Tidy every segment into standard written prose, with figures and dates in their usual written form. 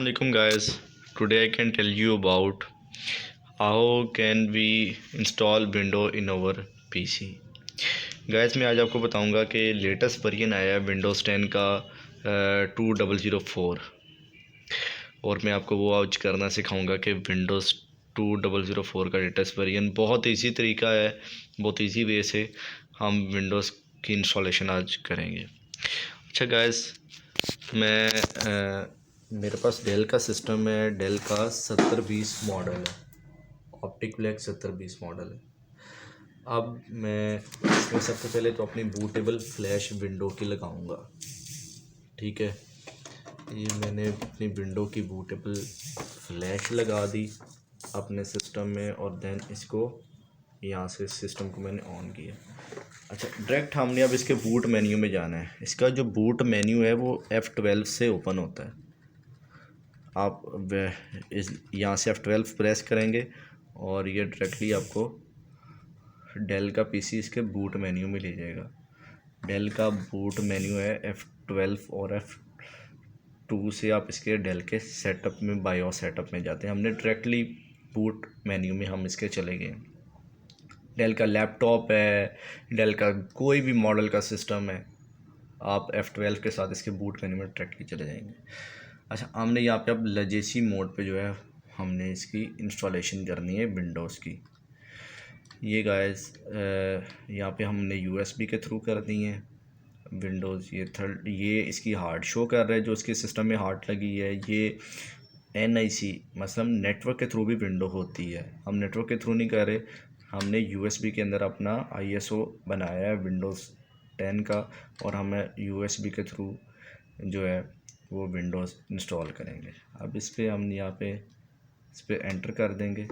Assalamualaikum guys. Today I can tell you about how can we install window in our PC. Guys मैं आज आपको बताऊंगा कि latest version आया है विंडोज़ 10 का 2004 और मैं आपको वो आज करना सिखाऊंगा कि विंडोज़ 2004 का लेटेस्ट वर्जन बहुत इजी तरीका है, बहुत इजी वे से हम विंडोज़ की इंस्टॉलेशन आज करेंगे। अच्छा गाइस मेरे पास डेल का सिस्टम है, डेल का 7020 मॉडल है, ऑप्टिक ब्लैक 7020 मॉडल है। अब मैं इसमें सबसे पहले तो अपनी बूटेबल फ्लैश विंडो की लगाऊंगा। ठीक है, ये मैंने अपनी विंडो की बूटेबल फ्लैश लगा दी अपने सिस्टम में और देन इसको यहाँ से सिस्टम को मैंने ऑन किया। अच्छा, डायरेक्ट हमने अब इसके बूट मेन्यू में जाना है। इसका जो बूट मेन्यू है वो F12 से ओपन होता है। आप इस यहाँ से F12 प्रेस करेंगे और ये डायरेक्टली आपको डेल का पीसी इसके बूट मेन्यू में ले जाएगा। डेल का बूट मेन्यू है F12 और F2 से आप इसके डेल के सेटअप में बायोस सेटअप में जाते हैं। हमने डायरेक्टली बूट मेन्यू में हम इसके चले गए। डेल का लैपटॉप है, डेल का कोई भी मॉडल का सिस्टम है, आप F12 के साथ इसके बूट मेन्यू में डायरेक्टली चले जाएंगे। अच्छा, हमने यहाँ पे अब लेजेसी मोड पे जो है हमने इसकी इंस्टॉलेशन करनी है विंडोज़ की। ये गाइस यहाँ पे हमने USB के थ्रू कर दी है विंडोज़। ये इसकी हार्ड शो कर रहा है, जो इसके सिस्टम में हार्ड लगी है। ये NIC मतलब नेटवर्क के थ्रू भी विंडो होती है, हम नेटवर्क के थ्रू नहीं कर रहे, हमने USB के अंदर अपना ISO बनाया है विंडोज़ 10 का और हमें USB के थ्रू जो है वो विंडोज़ इंस्टॉल करेंगे। अब इस पर हम यहाँ पे इस पर एंटर कर देंगे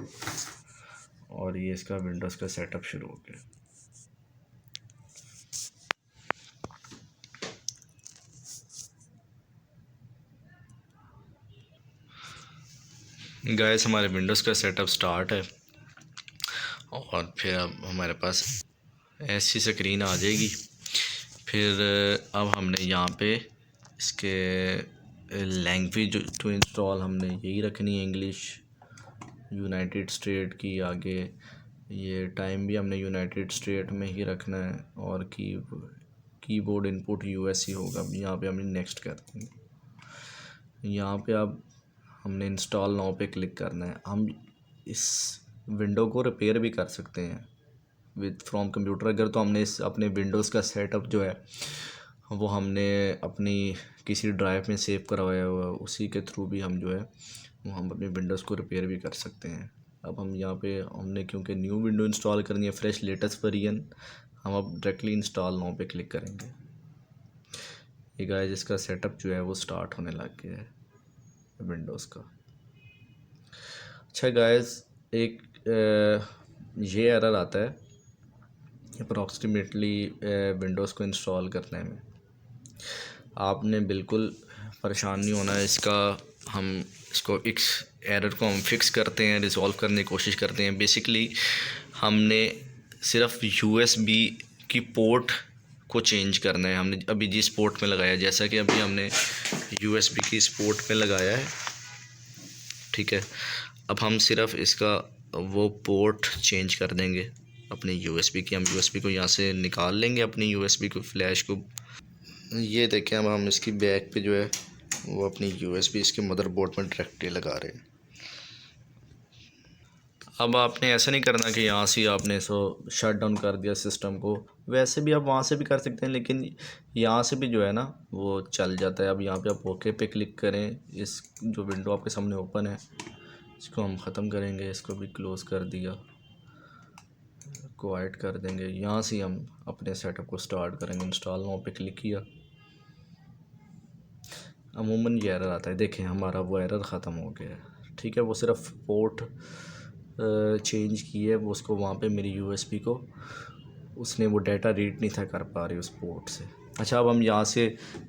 और ये इसका विंडोज़ का सेटअप शुरू हो गया। गाइस हमारे विंडोज़ का सेटअप स्टार्ट है और फिर अब हमारे पास ऐसी स्क्रीन आ जाएगी। फिर अब हमने यहाँ पे इसके लैंग्वेज टू इंस्टॉल हमने यही रखनी है, इंग्लिश, यूनाइटेड स्टेट की। आगे ये टाइम भी हमने यूनाइटेड स्टेट में ही रखना है और कीबोर्ड इनपुट US ही होगा। यहाँ पे हमने नेक्स्ट कर देंगे। यहाँ पे अब हमने इंस्टॉल नाउ पे क्लिक करना है। हम इस विंडो को रिपेयर भी कर सकते हैं विद फ्रॉम कंप्यूटर अगर, तो हमने इस अपने विंडोज़ का सेटअप जो है वो हमने अपनी किसी ड्राइव में सेव करवाया हुआ, उसी के थ्रू भी हम जो है वो हम अपने विंडोज़ को रिपेयर भी कर सकते हैं। अब हम यहाँ पे हमने क्योंकि न्यू विंडो इंस्टॉल करनी है, फ्रेश लेटेस्ट वर्जन, हम अब डायरेक्टली इंस्टॉल नाउ पे क्लिक करेंगे। ये गाइस इसका सेटअप जो है वो स्टार्ट होने लग गया है विंडोज़ का। अच्छा गाइस, एक ये एरर आता है अप्रॉक्सीमेटली विंडोज़ को इंस्टॉल करने में। आपने बिल्कुल परेशान नहीं होना है इसका। हम इसको इस एरर को हम फिक्स करते हैं, रिज़ॉल्व करने की कोशिश करते हैं। बेसिकली हमने सिर्फ USB की पोर्ट को चेंज करना है। हमने अभी जिस पोर्ट में लगाया, जैसा कि अभी हमने USB की इस पोर्ट में लगाया है, ठीक है। अब हम सिर्फ इसका वो पोर्ट चेंज कर देंगे अपनी USB की। हम USB को यहाँ से निकाल लेंगे, अपनी USB को फ्लैश को। ये देखें, अब हम इसकी बैक पे जो है वो अपनी USB इसके मदरबोर्ड में डायरेक्टली लगा रहे हैं। अब आपने ऐसा नहीं करना कि यहाँ से आपने इसको शट डाउन कर दिया सिस्टम को, वैसे भी आप वहाँ से भी कर सकते हैं, लेकिन यहाँ से भी जो है ना वो चल जाता है। अब यहाँ पे आप ओके पे क्लिक करें। इस जो विंडो आपके सामने ओपन है इसको हम ख़त्म करेंगे, इसको भी क्लोज़ कर दिया, क्वाइट कर देंगे। यहाँ से हम अपने सेटअप को स्टार्ट करेंगे। इंस्टॉल नाउ पे क्लिक किया, अमूमन ये एरर आता है। देखें हमारा वो एरर ख़त्म हो गया है, ठीक है। वो सिर्फ पोर्ट चेंज की है, वो उसको वहाँ पे मेरी USB को उसने वो डाटा रीड नहीं था कर पा रही उस पोर्ट से। अच्छा, अब हम यहाँ से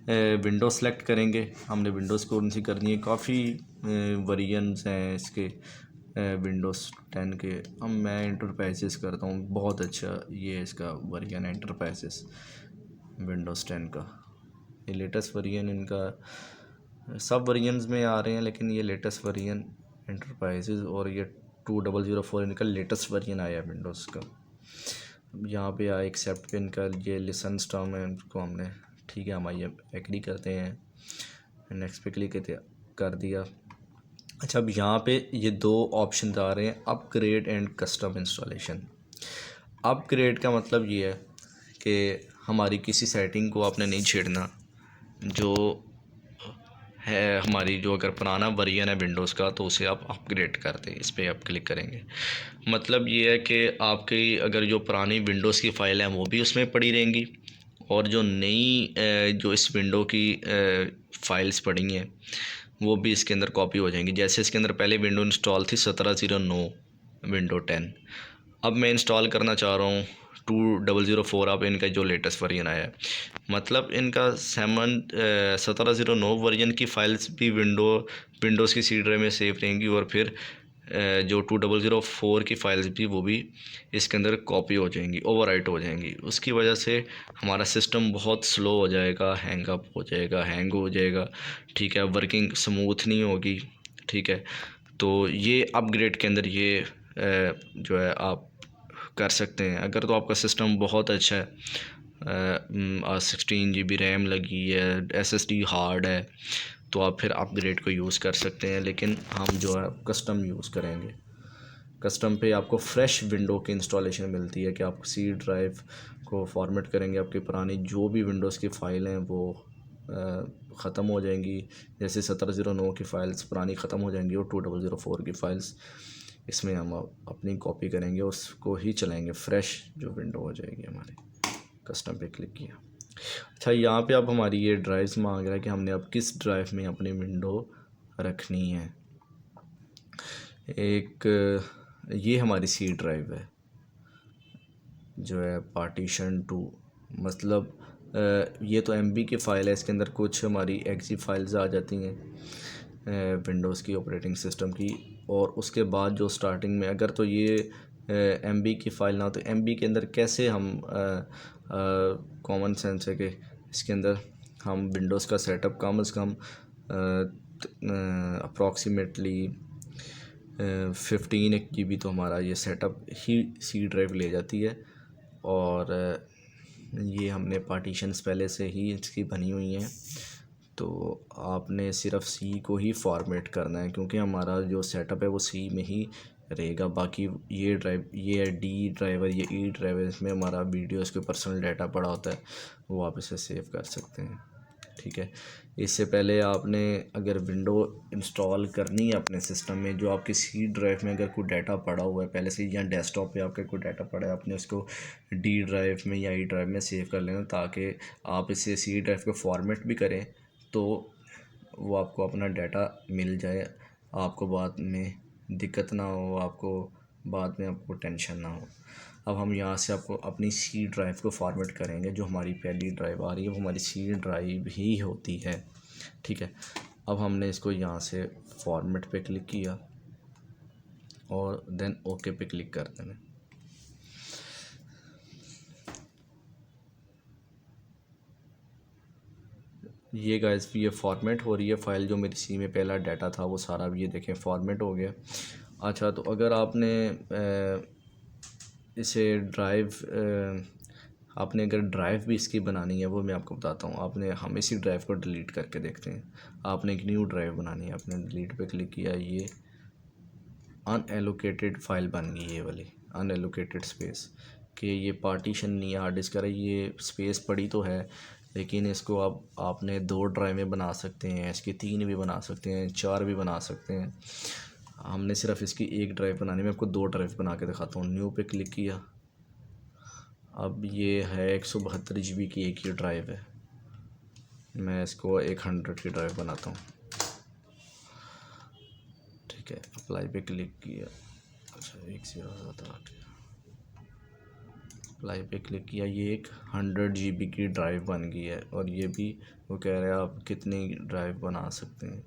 विंडो सेलेक्ट करेंगे। हमने विंडोज़ कौन सी करनी है, काफ़ी वर्जन्स हैं इसके विंडोज़ 10 के। अब मैं एंटरप्राइजेस करता हूँ, बहुत अच्छा ये इसका वर्जन है एंटरप्राइजेस विंडोज़ 10 का। ये लेटेस्ट वर्जन इनका सब वर्जन्स में आ रहे हैं, लेकिन ये लेटेस्ट वर्जन एंटरप्राइजेज और ये 2004 इनका लेटेस्ट वर्जन आया है विंडोज़ का। यहाँ पे आया एक्सेप्ट पे इनका ये लिसन टर्म है, इनको हमने ठीक है हम आइए एग्री करते हैं, नेक्स्ट पे क्लिक कर दिया। अच्छा, अब यहाँ पे ये दो ऑप्शन आ रहे हैं, upgrade and custom installation. Upgrade का मतलब ये है कि हमारी किसी सेटिंग को आपने नहीं छेड़ना, जो है हमारी जो अगर पुराना वर्जन है विंडोज़ का तो उसे आप अपग्रेड कर दें, इस पर आप क्लिक करेंगे। मतलब ये है कि आपकी अगर जो पुरानी विंडोज़ की फ़ाइल है वो भी उसमें पड़ी रहेंगी, और जो नई जो इस विंडो की फ़ाइल्स पड़ी हैं वो भी इसके अंदर कॉपी हो जाएंगी। जैसे इसके अंदर पहले विंडो इंस्टॉल थी 1709 विंडो 10, अब मैं इंस्टॉल करना चाह रहा हूँ 2004। अब इनका जो लेटेस्ट वर्जन आया है, मतलब इनका 1709 वर्जन की फ़ाइल्स भी विंडोज़ की सी ड्राइव में सेव रहेंगी, और फिर जो 2004 की फ़ाइल्स भी वो भी इसके अंदर कॉपी हो जाएंगी, ओवरराइट हो जाएंगी। उसकी वजह से हमारा सिस्टम बहुत स्लो हो जाएगा, हैंग अप हो जाएगा, हैंग हो जाएगा, ठीक है, वर्किंग स्मूथ नहीं होगी, ठीक है। तो ये अपग्रेड के अंदर ये जो है आप कर सकते हैं। अगर तो आपका सिस्टम बहुत अच्छा है, 16 GB रैम लगी है, SSD हार्ड है, तो आप फिर अपग्रेड को यूज़ कर सकते हैं। लेकिन हम जो है कस्टम यूज़ करेंगे। कस्टम पे आपको फ्रेश विंडो की इंस्टॉलेशन मिलती है कि आप सी ड्राइव को फॉर्मेट करेंगे, आपकी पुरानी जो भी विंडोज़ की फ़ाइल हैं वो ख़त्म हो जाएंगी। जैसे 1709 की फ़ाइल्स पुरानी ख़त्म हो जाएंगी और 2004 की फ़ाइल्स इसमें हम अपनी कॉपी करेंगे, उसको ही चलाएंगे, फ्रेश जो विंडो हो जाएगी हमारी। कस्टम पे क्लिक किया। अच्छा, यहाँ पे अब हमारी ये ड्राइव्स मांग रहा है कि हमने अब किस ड्राइव में अपनी विंडो रखनी है। एक ये हमारी सी ड्राइव है जो है पार्टीशन 2, मतलब ये तो MB की फ़ाइल है, इसके अंदर कुछ हमारी एक्जी फाइल्स आ जाती हैं विंडोज़ की ऑपरेटिंग सिस्टम की, और उसके बाद जो स्टार्टिंग में अगर तो ये MB की फ़ाइल ना हो तो MB के अंदर कैसे हम कॉमन सेंस है कि इसके अंदर हम विंडोज़ का सेटअप कम से कम अप्रॉक्सीमेटली 15 GB तो हमारा ये सेटअप ही सी ड्राइव ले जाती है। और ये हमने पार्टीशंस पहले से ही इसकी बनी हुई हैं, तो आपने सिर्फ सी को ही फॉर्मेट करना है, क्योंकि हमारा जो सेटअप है वो सी में ही रहेगा। बाकी ये ड्राइव, ये डी ड्राइवर, ये ई ड्राइवर, इसमें हमारा वीडियोस के पर्सनल डाटा पड़ा होता है, वो आप इसे सेव कर सकते हैं, ठीक है। इससे पहले आपने अगर विंडो इंस्टॉल करनी है अपने सिस्टम में, जो आपकी सी ड्राइव में अगर कोई डाटा पड़ा हुआ है पहले से, या डेस्कटॉप पे आपका कोई डाटा पड़ा है, आपने उसको डी ड्राइव में या ई ड्राइव में सेव कर लेना, ताकि आप इसे सी ड्राइव को फॉर्मेट भी करें तो वो आपको अपना डाटा मिल जाए, आपको बाद में दिक्कत ना हो, आपको बाद में आपको टेंशन ना हो। अब हम यहाँ से आपको अपनी सी ड्राइव को फॉर्मेट करेंगे। जो हमारी पहली ड्राइव आ रही है वो हमारी सी ड्राइव ही होती है, ठीक है। अब हमने इसको यहाँ से फॉर्मेट पे क्लिक किया और देन ओके पे क्लिक कर देना। ये गाइस ये फॉर्मेट हो रही है फ़ाइल, जो मेरी सी में पहला डाटा था वो सारा ये देखें फॉर्मेट हो गया। अच्छा, तो अगर आपने इसे आपने अगर ड्राइव भी इसकी बनानी है वो मैं आपको बताता हूँ। आपने हम इसी ड्राइव को डिलीट करके देखते हैं। आपने एक न्यू ड्राइव बनानी है, आपने डिलीट पे क्लिक किया, ये अनएलोकेटेड फ़ाइल बन गई, ये वाली अनएलोकेटेड स्पेस, कि ये पार्टीशन नहीं है हार्ड डिस्क का, ये स्पेस पड़ी तो है, लेकिन इसको आपने 2 ड्राइव में बना सकते हैं, इसकी 3 भी बना सकते हैं, 4 भी बना सकते हैं। हमने सिर्फ इसकी एक ड्राइव बनानी है, मैं आपको 2 ड्राइव बना के दिखाता हूँ। न्यू पे क्लिक किया, अब ये है 172 GB की एक ही ड्राइव है, मैं इसको 100 की ड्राइव बनाता हूँ, ठीक है। अप्लाई पे क्लिक किया, अच्छा 1078, अप्लाई पे क्लिक किया, ये एक 100 GB की ड्राइव बन गई है। और ये भी वो कह रहे हैं आप कितनी ड्राइव बना सकते हैं,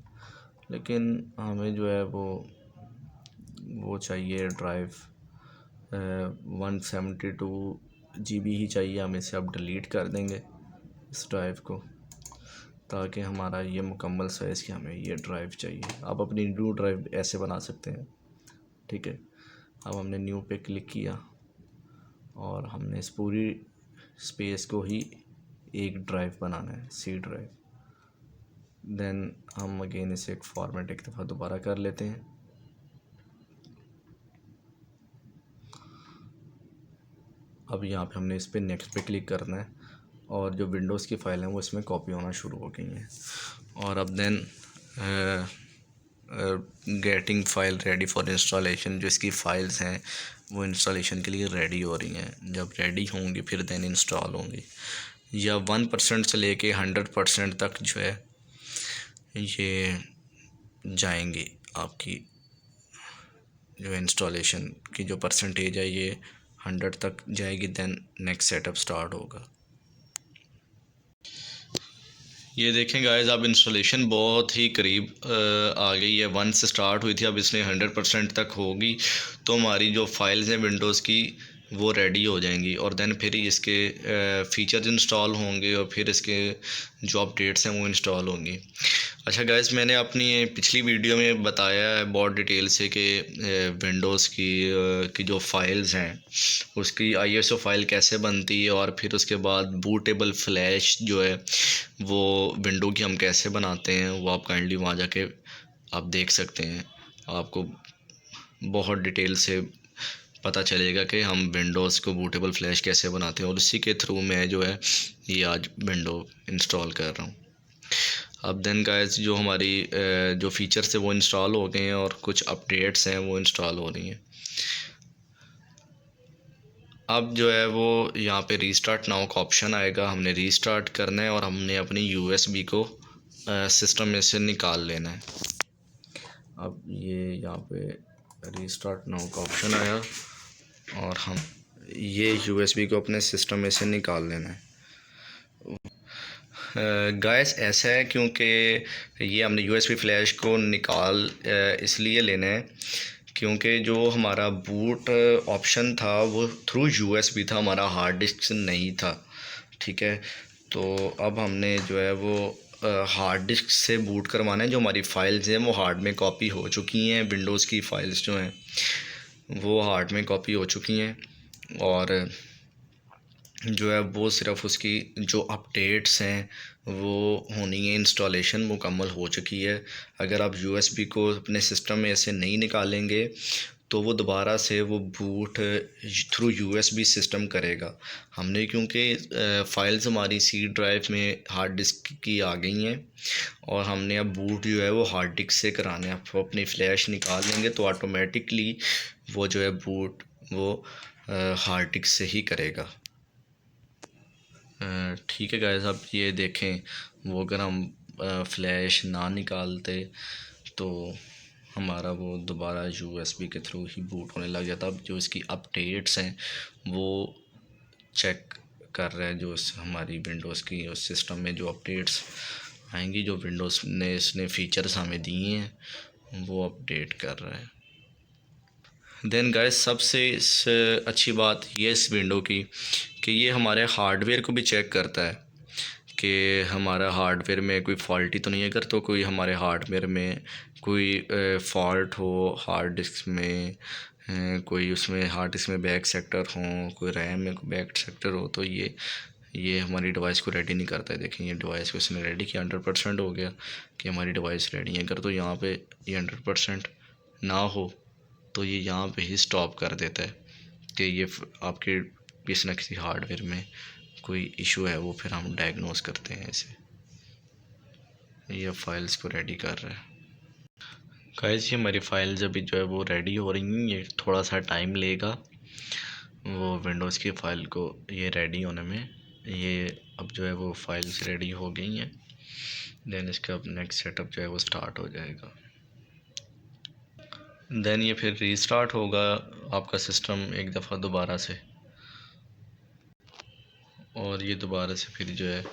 लेकिन हमें जो है वो चाहिए ड्राइव 172 GB ही चाहिए हमें, इसे अब डिलीट कर देंगे इस ड्राइव को। ताकि हमारा ये मुकम्मल साइज़ की हमें ये ड्राइव चाहिए। आप अपनी न्यू ड्राइव ऐसे बना सकते हैं, ठीक है। अब हमने न्यू पे क्लिक किया और हमने इस पूरी स्पेस को ही एक ड्राइव बनाना है, सी ड्राइव। देन हम अगेन इसे एक फॉर्मेट एक दफ़ा दोबारा कर लेते हैं। अब यहाँ पे हमने इस पर नेक्स्ट पे क्लिक करना है और जो विंडोज़ की फ़ाइल है वो इसमें कॉपी होना शुरू हो गई हैं। और अब then getting file ready for installation, जो इसकी फ़ाइल्स हैं वो इंस्टॉलेशन के लिए रेडी हो रही हैं। जब रेडी होंगी फिर देन इंस्टॉल होंगी। या 1% से लेके 100% तक जो है ये जाएंगी। आपकी जो इंस्टॉलेशन की जो परसेंटेज है ये 100 तक जाएगी। देन नेक्स्ट सेटअप स्टार्ट होगा। ये देखें गाइस, अब इंस्टॉलेशन बहुत ही करीब आ गई है। 1 से स्टार्ट हुई थी, अब इसने 100% तक होगी तो हमारी जो फाइल्स हैं विंडोज़ की वो रेडी हो जाएंगी। और देन फिर इसके फ़ीचर्स इंस्टॉल होंगे और फिर इसके जो अपडेट्स हैं वो इंस्टॉल होंगी। अच्छा गाइस, मैंने अपनी पिछली वीडियो में बताया है बहुत डिटेल से कि विंडोज़ की जो फाइल्स हैं उसकी आईएसओ फाइल कैसे बनती है और फिर उसके बाद बूटेबल फ्लैश जो है वो विंडो की हम कैसे बनाते हैं। वो आप काइंडली वहाँ जाके आप देख सकते हैं। आपको बहुत डिटेल से पता चलेगा कि हम विंडोज़ को बूटेबल फ्लैश कैसे बनाते हैं। और उसी के थ्रू मैं जो है ये आज विंडो इंस्टॉल कर रहा हूँ। अब देन गाइस, जो हमारी जो फ़ीचर्स है वो इंस्टॉल हो गए हैं और कुछ अपडेट्स हैं वो इंस्टॉल हो रही हैं। अब जो है वो यहाँ पे रीस्टार्ट नाउ का ऑप्शन आएगा। हमने रीस्टार्ट करना है और हमने अपनी यूएसबी को सिस्टम में से निकाल लेना है। अब ये यहाँ पे रीस्टार्ट नाउ का ऑप्शन आया और हम ये यूएसबी को अपने सिस्टम में से निकाल लेना है। गाइस ऐसा है क्योंकि ये हमने यूएसबी फ्लैश को निकाल इसलिए लेना है क्योंकि जो हमारा बूट ऑप्शन था वो थ्रू यूएसबी था, हमारा हार्ड डिस्क नहीं था, ठीक है। तो अब हमने जो है वो हार्ड डिस्क से बूट करवाना है। जो हमारी फ़ाइल्स हैं वो हार्ड में कॉपी हो चुकी हैं। विंडोज़ की फ़ाइल्स जो हैं वो हार्ड में कॉपी हो चुकी हैं और जो है वो सिर्फ़ उसकी जो अपडेट्स हैं वो होनी है। इंस्टॉलेशन मुकम्मल हो चुकी है। अगर आप यूएसबी को अपने सिस्टम में ऐसे नहीं निकालेंगे तो वो दोबारा से वो बूट थ्रू यूएसबी सिस्टम करेगा। हमने क्योंकि फ़ाइल्स हमारी सी ड्राइव में हार्ड डिस्क की आ गई हैं और हमने अब बूट जो है वो हार्ड डिस्क से कराना है। आप अपनी फ़्लैश निकाल लेंगे तो ऑटोमेटिकली वो जो है बूट वो हार्ड डिस्क से ही करेगा। ठीक है गाइस, अब ये देखें वो अगर हम फ्लैश ना निकालते तो हमारा वो दोबारा यूएसबी के थ्रू ही बूट होने लग जाता। अब जो इसकी अपडेट्स हैं वो चेक कर रहे हैं। जो हमारी विंडोज़ की उस सिस्टम में जो अपडेट्स आएंगी, जो विंडोज़ ने इसने फ़ीचर्स हमें दिए हैं वो अपडेट कर रहा है। देन गाइस, सबसे अच्छी बात ये इस विंडो की कि ये हमारे हार्डवेयर को भी चेक करता है कि हमारा हार्डवेयर में कोई फॉल्टी तो नहीं है। अगर तो कोई हमारे हार्डवेयर में कोई फॉल्ट हो, हार्ड डिस्क में कोई उसमें हार्ड डिस्क में बैक सेक्टर हो, कोई रैम में कोई बैक सेक्टर हो तो ये हमारी डिवाइस को रेडी नहीं करता है। देखें ये डिवाइस को इसने रेडी किया, 100% हो गया कि हमारी डिवाइस रेडी है। अगर तो यहाँ पे ये 100% ना हो तो ये यहाँ पे ही स्टॉप कर देता है कि ये आपके किसी न किसी हार्डवेयर में कोई इशू है। वो फिर हम डायग्नोस करते हैं इसे। ये फाइल्स को रेडी कर रहा है। गाइस, ये हमारी फाइल्स अभी जो है वो रेडी हो रही हैं। ये थोड़ा सा टाइम लेगा वो विंडोज़ की फ़ाइल को ये रेडी होने में। ये अब जो है वो फाइल्स रेडी हो गई हैं। देन इसका अब नेक्स्ट सेटअप जो है वो स्टार्ट हो जाएगा। देन ये फिर रीस्टार्ट होगा आपका सिस्टम एक दफ़ा दोबारा से और ये दोबारा से फिर जो है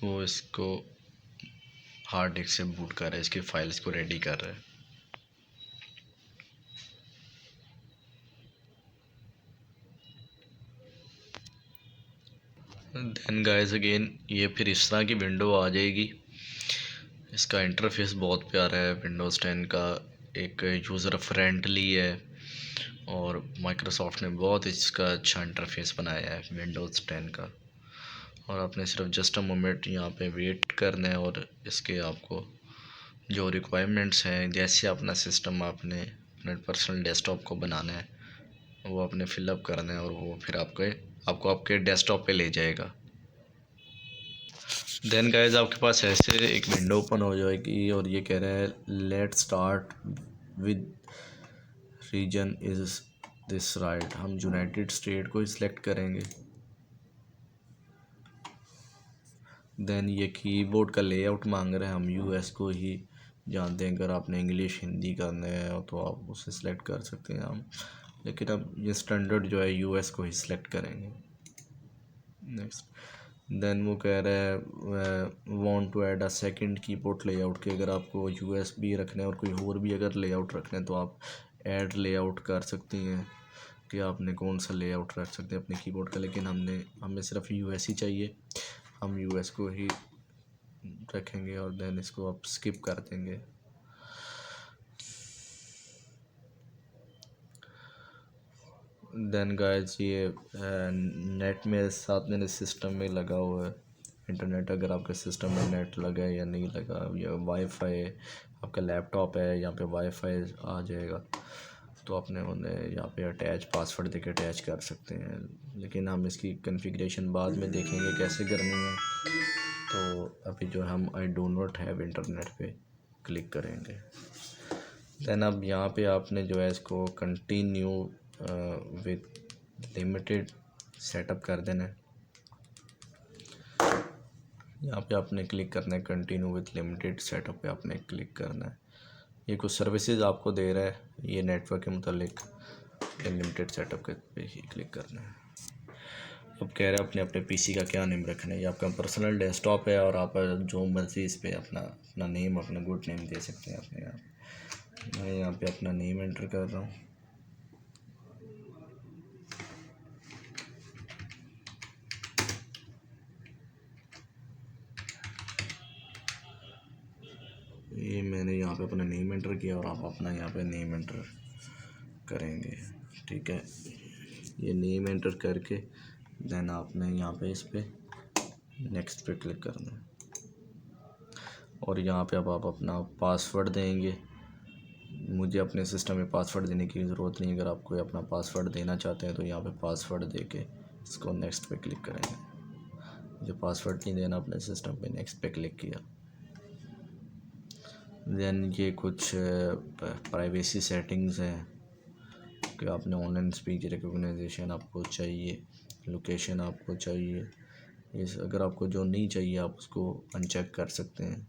वो इसको हार्ड डिस्क से बूट कर रहा है, इसकी फ़ाइल्स को रेडी कर रहा है। देन गाइस अगेन ये फिर इस तरह की विंडो आ जाएगी। इसका इंटरफेस बहुत प्यारा है विंडोज़ 10 का, एक यूज़र फ्रेंडली है और माइक्रोसॉफ्ट ने बहुत इसका अच्छा इंटरफेस बनाया है विंडोज़ 10 का। और आपने सिर्फ जस्ट अ मोमेंट यहाँ पे वेट करना है और इसके आपको जो रिक्वायरमेंट्स हैं, जैसे अपना सिस्टम आपने अपने पर्सनल डेस्कटॉप को बनाना है वो आपने फिलअप करना है और वो फिर आपको आपके डेस्कटॉप पे ले जाएगा। देन गाइस आपके पास ऐसे एक विंडो ओपन हो जाएगी और ये कह रहा है let start with region is this right. हम यूनाइटेड स्टेट को ही सिलेक्ट करेंगे। देन ये कीबोर्ड का लेआउट मांग रहा है, हम यूएस को ही जानते हैं। अगर आपने इंग्लिश हिंदी करना है तो आप उसे सिलेक्ट कर सकते हैं हम, लेकिन अब ये स्टैंडर्ड जो है यूएस को ही सिलेक्ट करेंगे। नेक्स्ट। देन वो कह रहा है want to add a second keyboard layout के अगर आपको यूएस भी रखना है और कोई और भी अगर लेआउट रखना है तो आप ऐड लेआउट कर सकती हैं कि आपने कौन सा लेआउट रख सकते हैं अपने कीबोर्ड का, लेकिन हमें सिर्फ यूएस ही चाहिए, हम यूएस को ही रखेंगे और देन इसको आप स्किप कर देंगे। देन गाइस ये नेट मेरे साथ मेरे सिस्टम में लगा हुआ है इंटरनेट, अगर आपके सिस्टम में नेट लगा है या नहीं लगा, या वाईफाई आपका लैपटॉप है यहाँ पे वाईफाई आ जाएगा तो आपने उन्हें यहाँ पे अटैच पासवर्ड देके अटैच कर सकते हैं, लेकिन हम इसकी कॉन्फ़िगरेशन बाद में देखेंगे कैसे करनी है। तो अभी जो हम I do not have internet पे क्लिक करेंगे। देन अब यहाँ पे आपने जो है इसको कंटिन्यू विद लिमिटेड सेटअप कर देना है। यहाँ पे आपने क्लिक करना है कंटिन्यू विद लिमिटेड सेटअप पे आपने क्लिक करना है। ये कुछ सर्विसेज आपको दे रहा है ये नेटवर्क के मुतालिक, लिमिटेड सेटअप के पे ही क्लिक करना है। अब कह रहे हैं अपने अपने पीसी का क्या नेम रखना है। ये आपका पर्सनल डेस्कटॉप है और आप जो मर्जी इस पर अपना अपना नेम अपना गुड नेम दे सकते हैं अपने आप। मैं यहाँ पे अपना नेम एंटर कर रहा हूँ। ये मैंने यहाँ पे अपना नेम एंटर किया और आप अपना यहाँ पे नेम एंटर करेंगे, ठीक है। ये नेम एंटर करके देन आपने यहाँ पे इस पे नेक्स्ट पे क्लिक करना है और यहाँ पे अब आप अपना पासवर्ड देंगे। मुझे अपने सिस्टम में पासवर्ड देने की ज़रूरत नहीं, अगर आप कोई अपना पासवर्ड देना चाहते हैं तो यहाँ पे पासवर्ड दे के इसको नेक्स्ट पे क्लिक करेंगे। मुझे पासवर्ड नहीं देना, अपने सिस्टम पे नेक्स्ट पे क्लिक किया। देन ये कुछ प्राइवेसी सेटिंग्स हैं कि आपने ऑनलाइन स्पीच रिकॉग्नाइजेशन आपको चाहिए, लोकेशन आपको चाहिए, इस अगर आपको जो नहीं चाहिए आप उसको अनचेक कर सकते हैं।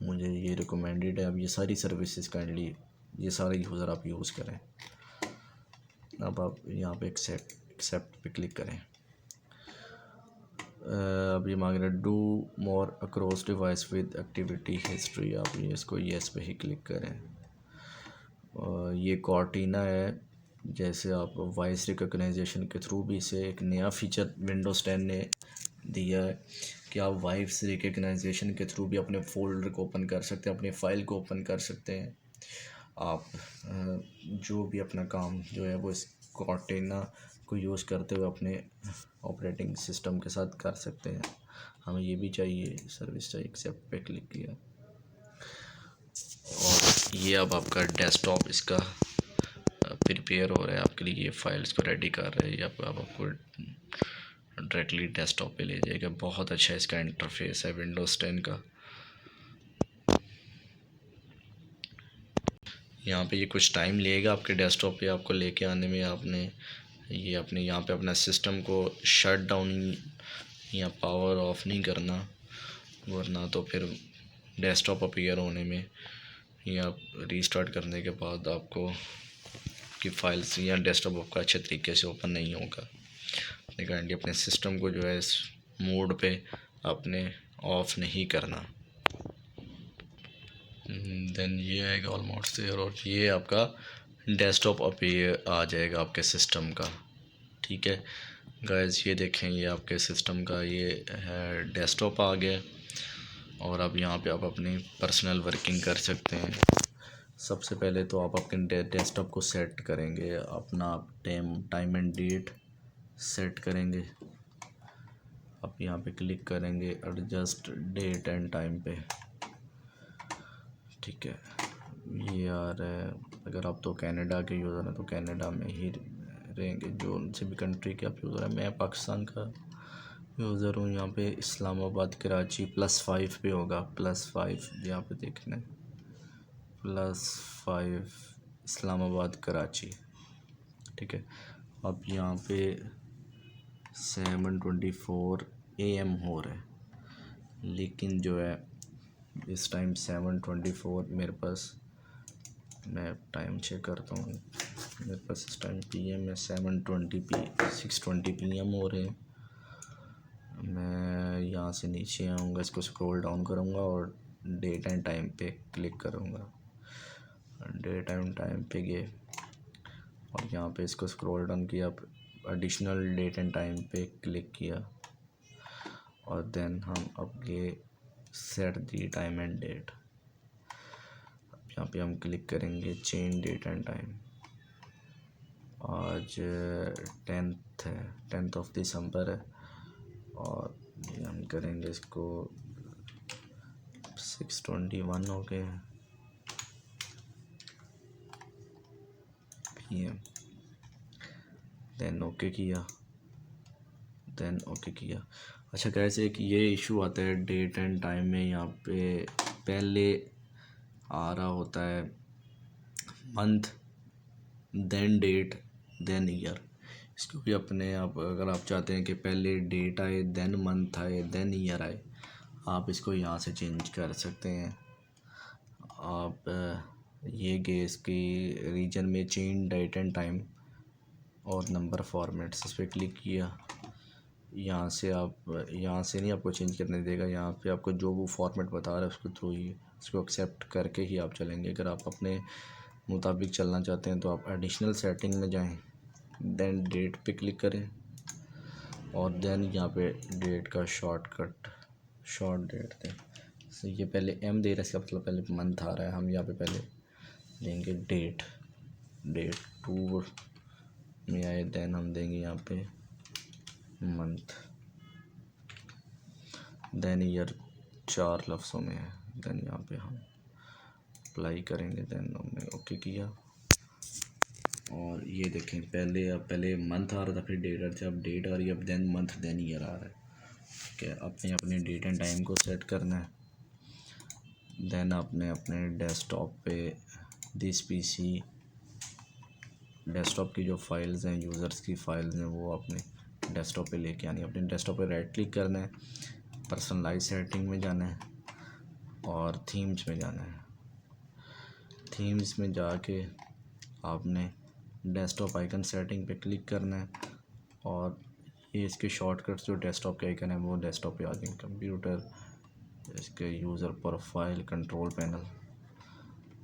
मुझे ये रिकमेंडेड है। अब ये सारी सर्विसेज काइंडली ये सारे यूज़र आप यूज़ करें। अब आप यहाँ पे एक्सेप्ट पे क्लिक करें। अब ये मांग रहे do more across device with activity history, आप ये इसको येस पे ही क्लिक करें। ये कॉर्टिना है, जैसे आप वॉइस रिकॉग्नाइजेशन के थ्रू भी इसे एक नया फीचर विंडोज़ 10 ने दिया है कि आप वॉइस रिकॉग्नाइजेशन के थ्रू भी अपने फ़ोल्डर को ओपन कर सकते हैं, अपनी फ़ाइल को ओपन कर सकते हैं। आप जो भी अपना काम जो है वो इस कॉर्टिना को यूज़ करते हुए अपने ऑपरेटिंग सिस्टम के साथ कर सकते हैं। हमें ये भी चाहिए, सर्विस चाहिए, एक्सेप्ट पे क्लिक किया और ये अब आपका डेस्कटॉप इसका प्रिपेयर हो रहा है आपके लिए। ये फाइल्स को रेडी कर रहा है, ये अब आपको डायरेक्टली डेस्कटॉप पे ले जाएगा। बहुत अच्छा इसका इंटरफेस है विंडोज़ 10 का। यहाँ पे ये कुछ टाइम लेगा आपके डेस्कटॉप पे आपको लेके आने में। आपने ये अपने यहाँ पे अपना सिस्टम को शट डाउन या पावर ऑफ नहीं करना, वरना तो फिर डेस्कटॉप अपीयर होने में या रीस्टार्ट करने के बाद आपको की फाइल्स या डेस्कटॉप आपका अच्छे तरीके से ओपन नहीं होगा। काइंडली अपने सिस्टम को जो है इस मोड पे आपने ऑफ नहीं करना। देन ये आएगा ऑलमोस्ट देयर और ये आपका डेस्कटॉप अपीयर आ जाएगा आपके सिस्टम का, ठीक है। गाइस ये देखें, ये आपके सिस्टम का ये है डेस्कटॉप आ गया और अब यहाँ पे आप अपनी पर्सनल वर्किंग कर सकते हैं। सबसे पहले तो आप अपने डेस्कटॉप को सेट करेंगे, अपना टाइम एंड डेट सेट करेंगे। आप यहाँ पे क्लिक करेंगे एडजस्ट डेट एंड टाइम पे, ठीक है। ये आ रहा है, अगर आप तो कनाडा के यूज़र हैं तो कनाडा में ही रहेंगे, जो उनसे भी कंट्री के आप यूज़र हैं। मैं पाकिस्तान का यूज़र हूँ। यहाँ पे इस्लामाबाद कराची +5 पे होगा, +5 यहाँ पे देखना है, +5 इस्लामाबाद कराची, ठीक है। अब यहाँ पे 7:24 AM हो रहा है, लेकिन जो है इस टाइम 7:24 मेरे पास, मैं टाइम चेक करता हूँ, मेरे पास इस टाइम PM है 6:20 PM हो रहे हैं। मैं यहाँ से नीचे आऊँगा, इसको स्क्रॉल डाउन करूँगा और डेट एंड टाइम पे क्लिक करूँगा। डेट एंड टाइम पे गए और यहाँ पे इसको स्क्रॉल डाउन किया, एडिशनल डेट एंड टाइम पे क्लिक किया और देन हम अब ये set the time and date, यहाँ पे हम क्लिक करेंगे चेंज डेट एंड टाइम। आज 10th है, 10th दिसंबर है और ये हम करेंगे इसको 6:21 हो गए हैं PM। देन ओके किया, अच्छा कैसे एक ये इशू आता है डेट एंड टाइम में, यहाँ पे पहले आ रहा होता है month, then date, then year. इसको भी अपने आप, अगर आप चाहते हैं कि पहले डेट आए, देन मंथ आए, देन ईयर आए, आप इसको यहाँ से चेंज कर सकते हैं। आप ये गए इसकी रीजन में चेंज डेट एंड टाइम और नंबर फॉर्मेट्स, इस पर क्लिक किया। यहाँ से आप, यहाँ से नहीं आपको चेंज करने देगा, यहाँ पे आपको जो वो फॉर्मेट बता रहा है उसके थ्रू ही, उसको एक्सेप्ट करके ही आप चलेंगे। अगर आप अपने मुताबिक चलना चाहते हैं तो आप एडिशनल सेटिंग में जाएं, देन डेट पे क्लिक करें और देन यहाँ पे डेट का शॉर्ट डेट दें। तो ये पहले M दे रहा है, इसका मतलब पहले मंथ आ रहा है, हम यहाँ पे पहले देंगे डेट 2 में आए, देन हम देंगे यहाँ पे मंथ, देन ईयर 4 लफ्ज़ों में है, देन यहाँ पे हम अप्लाई करेंगे, देन हमने ओके किया। और ये देखें, पहले मंथ आ रहा था, फिर डेट आ रही थी, अब डेट आ रही है, अब देन मंथ, देन ईयर आ रहा है, ठीक है। आपने अपने डेट एंड टाइम को सेट करना है, देन आपने अपने डेस्कटॉप पे दिस PC डेस्कटॉप की जो फाइल्स हैं, यूज़र्स की फाइल्स हैं, वो अपने डेस्कटॉप पे लेके आनी है। अपने डेस्कटॉप पे राइट क्लिक करना है, पर्सनलाइज सेटिंग में जाना है और थीम्स में जाना है। थीम्स में जाके आपने डेस्कटॉप आइकन सेटिंग पे क्लिक करना है और ये इसके शॉर्टकट्स जो डेस्कटॉप के आइकन है वो डेस्कटॉप पे आ गए। कंप्यूटर, इसके यूज़र प्रोफाइल, कंट्रोल पैनल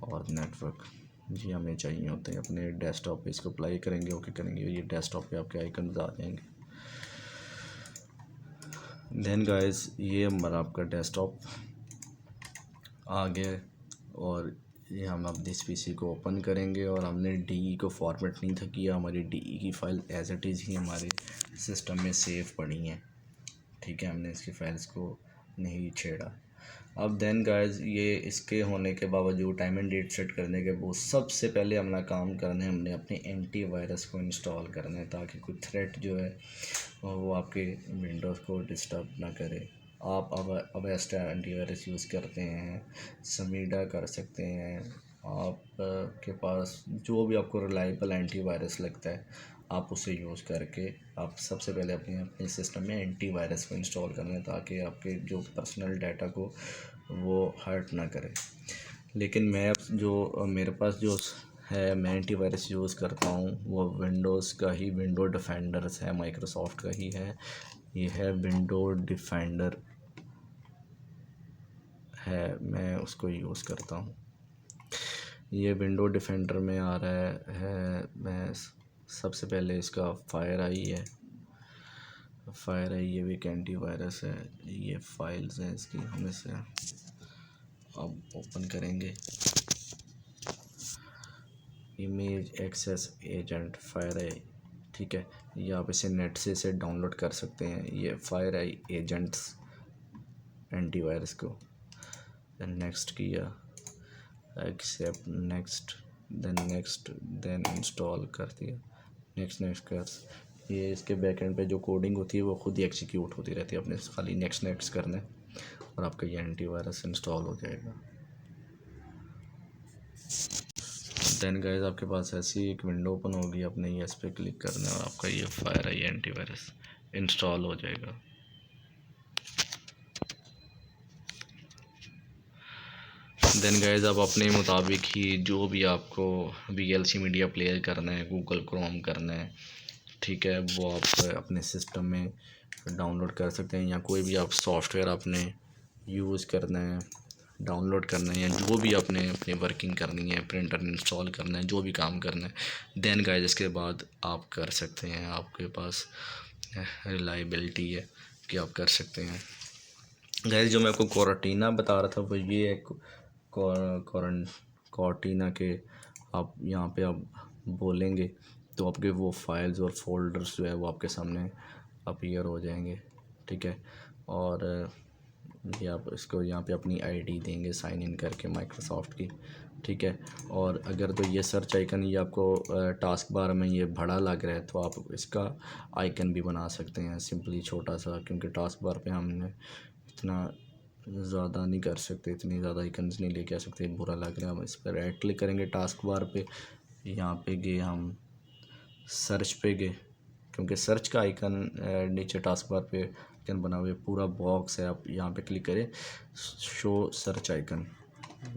और नेटवर्क, जी हमें चाहिए होते हैं। अपने डेस्कटॉप पे इसको अप्लाई करेंगे, ओके करेंगे, ये डेस्कटॉप पे आपके आइकन आ जाएंगे। देन गाइस ये हमारा आपका डेस्कटॉप आ गया और ये हम अब दिस PC को ओपन करेंगे और हमने DE को फॉर्मेट नहीं था किया, हमारी DE की फ़ाइल एज इट इज़ ही हमारे सिस्टम में सेव पड़ी हैं, ठीक है। हमने इसकी फाइल्स को नहीं छेड़ा। अब देन गाइस ये इसके होने के बावजूद, टाइम एंड डेट सेट करने के बाद, सबसे पहले हमने काम करना है, हमने अपने एंटीवायरस को इंस्टॉल करना है ताकि कोई थ्रेट जो है वो आपके विंडोज़ को डिस्टर्ब ना करे। आप अब एस्ट्रा एंटीवायरस यूज़ करते हैं, समीडा कर सकते हैं, आप के पास जो भी आपको रिलायबल एंटीवायरस लगता है आप उसे यूज़ करके आप सबसे पहले अपने सिस्टम में एंटीवायरस को इंस्टॉल करना है ताकि आपके जो पर्सनल डाटा को वो हर्ट ना करे। लेकिन मैं जो मेरे पास जो है, मैं एंटीवायरस यूज़ करता हूँ वो विंडोज़ का ही, विंडो डिफेंडर्स है, माइक्रोसॉफ्ट का ही है। ये है विंडो डिफेंडर है, मैं उसको यूज़ करता हूँ। ये विंडो डिफेंडर में आ रहा है। मैं सबसे पहले इसका फायर आई है, फायर है, ये भी एक एंटीवायरस है। ये फाइल्स हैं इसकी, हम इसे अब ओपन करेंगे। इमेज एक्सेस एजेंट फायर आई, ठीक है। ये आप इसे नेट से इसे डाउनलोड कर सकते हैं, ये फायर आई एजेंट्स एंटीवायरस को। देन नेक्स्ट किया, एक्सेप्ट, नेक्स्ट, देन इंस्टॉल कर दिया, नेक्स्ट कर। ये इसके बैकएंड पे जो कोडिंग होती है वो खुद ही एग्जीक्यूट होती रहती है, अपने खाली नेक्स्ट करना है और आपका ये एंटीवायरस इंस्टॉल हो जाएगा। देन गाइस आपके पास ऐसी एक विंडो ओपन होगी, आपने ये इस पर क्लिक करना है और आपका ये फायर आई एंटीवायरस इंस्टॉल हो जाएगा। देन गाइस आप अपने मुताबिक ही जो भी आपको VLC मीडिया प्लेयर करना है, गूगल क्रोम करना है, ठीक है, वो आप अपने सिस्टम में डाउनलोड कर सकते हैं, या कोई भी आप सॉफ्टवेयर आपने यूज़ करना है, डाउनलोड करना है, या जो भी आपने अपनी वर्किंग करनी है, प्रिंटर इंस्टॉल करना है, जो भी काम करना है, देन गाइस इसके बाद आप कर सकते हैं। आपके पास रिलायबिलिटी है कि आप कर सकते हैं। गाइस जो मैं आपको कोर्टिना बता रहा था वो ये है, कोर्टिना के आप यहाँ पे आप बोलेंगे तो आपके वो फाइल्स और फोल्डर्स जो है वो आपके सामने अपीयर हो जाएंगे, ठीक है। और ये आप इसको यहाँ पे अपनी आईडी देंगे साइन इन करके माइक्रोसॉफ्ट की, ठीक है। और अगर तो ये सर्च आइकन ये आपको टास्क बार में ये बड़ा लग रहा है तो आप इसका आइकन भी बना सकते हैं सिंपली छोटा सा, क्योंकि टास्क बार पे हमने इतना ज़्यादा नहीं कर सकते, इतनी ज़्यादा आइकन्स नहीं लेके आ सकते, बुरा लग रहा है। हम इस पर राइट क्लिक करेंगे टास्क बार पे, यहाँ पे गए हम सर्च पे गए, क्योंकि सर्च का आइकन नीचे टास्क बार पे आइकन बना हुआ है, पूरा बॉक्स है। आप यहाँ पे क्लिक करें शो सर्च आइकन,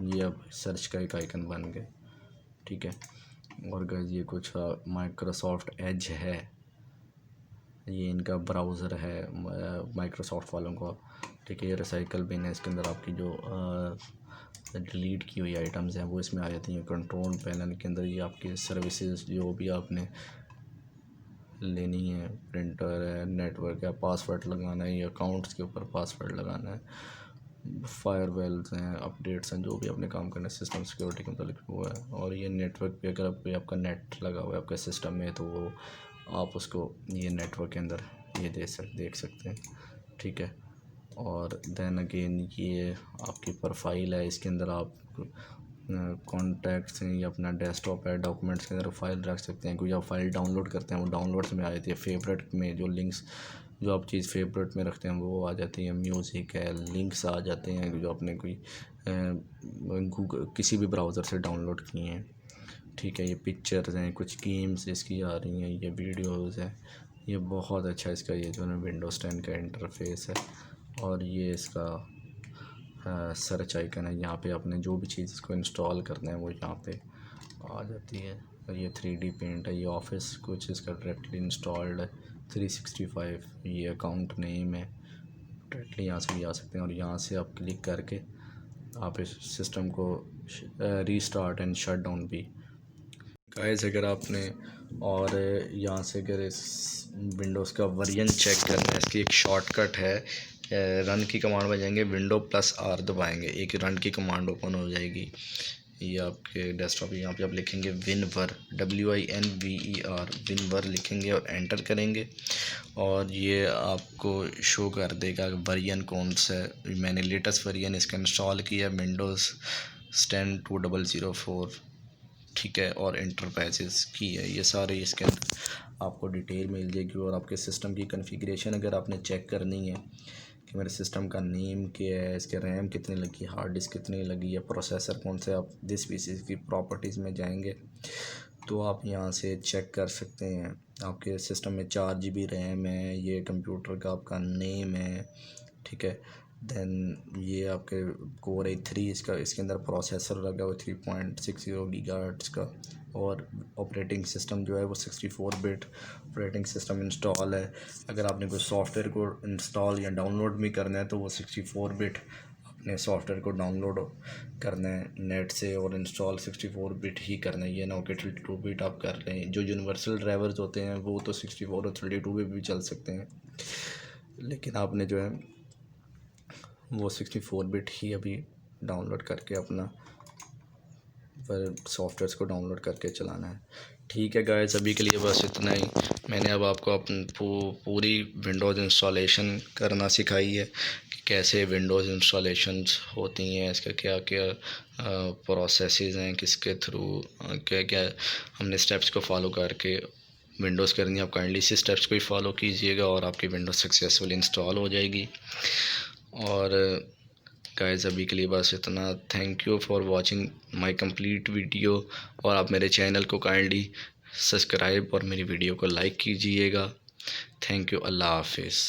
ये अब सर्च का एक आइकन बन गया, ठीक है। और गाइस ये कुछ माइक्रोसॉफ्ट एज है, ये इनका ब्राउज़र है माइक्रोसॉफ्ट वालों का, ठीक है। ये रिसाइकल बिन है, इसके अंदर आपकी जो डिलीट की हुई आइटम्स हैं वो इसमें आ जाती हैं। कंट्रोल पैनल के अंदर ये आपके सर्विसेज जो भी आपने लेनी है, प्रिंटर है, नेटवर्क है, पासवर्ड लगाना है, या अकाउंट्स के ऊपर पासवर्ड लगाना है, फायरवेल्स हैं, अपडेट्स हैं, जो भी अपने काम करना है सिस्टम सिक्योरिटी के मतलब हुआ है। और ये नेटवर्क पे अगर कोई आपका नेट लगा हुआ है आपके सिस्टम में तो वो आप उसको ये नेटवर्क के अंदर ये देख सकते हैं, ठीक है। और देन अगेन ये आपकी प्रोफाइल है, इसके अंदर आप कॉन्टैक्ट्स हैं, या अपना डेस्कटॉप है, डॉक्यूमेंट्स के अंदर फाइल रख सकते हैं। कोई आप फाइल डाउनलोड करते हैं वो डाउनलोड्स में आ जाती है, फेवरेट में जो लिंक्स जो आप चीज़ फेवरेट में रखते हैं वो आ जाती है, म्यूज़िक है, लिंक्स आ जाते हैं जो आपने कोई गूगल किसी भी ब्राउज़र से डाउनलोड किए हैं, ठीक है। ये पिक्चर्स हैं, कुछ गेम्स इसकी आ रही हैं, ये वीडियोज़ हैं। ये बहुत अच्छा इसका ये जो है विंडोज़ 10 का इंटरफेस है। और ये इसका सर्च आइकन है, यहाँ पे आपने जो भी चीज़ इसको इंस्टॉल करना है वो यहाँ पे आ जाती है। और ये 3D पेंट है, ये ऑफिस कुछ इसका डायरेक्टली इंस्टॉल्ड है। 365 ये अकाउंट नेम है, डायरेक्टली यहाँ से भी आ सकते हैं। और यहाँ से आप क्लिक करके आप इस सिस्टम को रीस्टार्ट एंड शट डाउन भी गाइस अगर आपने, और यहाँ से अगर इस विंडोज़ का वर्जन चेक करना है, इसकी एक शॉर्टकट है, रन की कमांड में जाएंगे, Windows+R दबाएंगे, एक रन की कमांड ओपन हो जाएगी। ये आपके डेस्कटॉप यहाँ पे आप लिखेंगे विनवर, WINVER विनवर लिखेंगे और एंटर करेंगे, और ये आपको शो कर देगा वर्जन कौन सा है। मैंने लेटेस्ट वर्जन इसका इंस्टॉल किया Windows 10 2004, ठीक है। और इंटरप्राइजेज़ की है, ये सारे इसके अंदर आपको डिटेल मिल जाएगी। और आपके सिस्टम की कॉन्फ़िगरेशन अगर आपने चेक करनी है कि मेरे सिस्टम का नेम क्या है, इसके रैम कितनी लगी, हार्ड डिस्क कितनी लगी है, प्रोसेसर कौन सा, आप दिस पीसी की प्रॉपर्टीज़ में जाएंगे तो आप यहाँ से चेक कर सकते हैं। आपके सिस्टम में 4 GB रैम है, ये कंप्यूटर का आपका नेम है, ठीक है। देन ये आपके कोर i3 इसका, इसके अंदर प्रोसेसर लगा हुआ 3.60 गीगाहर्ट्ज़ का, और ऑपरेटिंग सिस्टम जो है वो 64 बिट ऑपरेटिंग सिस्टम इंस्टॉल है। अगर आपने कोई सॉफ्टवेयर को इंस्टॉल या डाउनलोड भी करना है तो वो 64 बिट आपने सॉफ्टवेयर को डाउनलोड करना है नेट से और इंस्टॉल 64 बिट ही करना है। ये ना हो कि 32 बिट आप कर रहे हैं। जो यूनिवर्सल ड्राइवर्स होते हैं वो तो 64 और 32 बिट भी चल सकते हैं, लेकिन आपने जो है वो 64 बिट ही अभी डाउनलोड करके अपना पर सॉफ्टवेयर्स को डाउनलोड करके चलाना है। ठीक है गाइस, अभी के लिए बस इतना ही। मैंने अब आपको पूरी विंडोज़ इंस्टॉलेशन करना सिखाई है कि कैसे विंडोज़ इंस्टॉलेशंस होती हैं, इसका क्या क्या प्रोसेसेस हैं, किसके थ्रू क्या क्या हमने स्टेप्स को फॉलो करके विंडोज़ करनी है। आप काइंडली इसी स्टेप्स को ही फॉलो कीजिएगा और आपकी विंडोज़ सक्सेसफुल इंस्टॉल हो जाएगी। और गाइस अभी के लिए बस इतना। Thank you for watching my complete video. और आप मेरे चैनल को काइंडली सब्सक्राइब और मेरी वीडियो को लाइक कीजिएगा। Thank you. अल्लाह हाफिज़।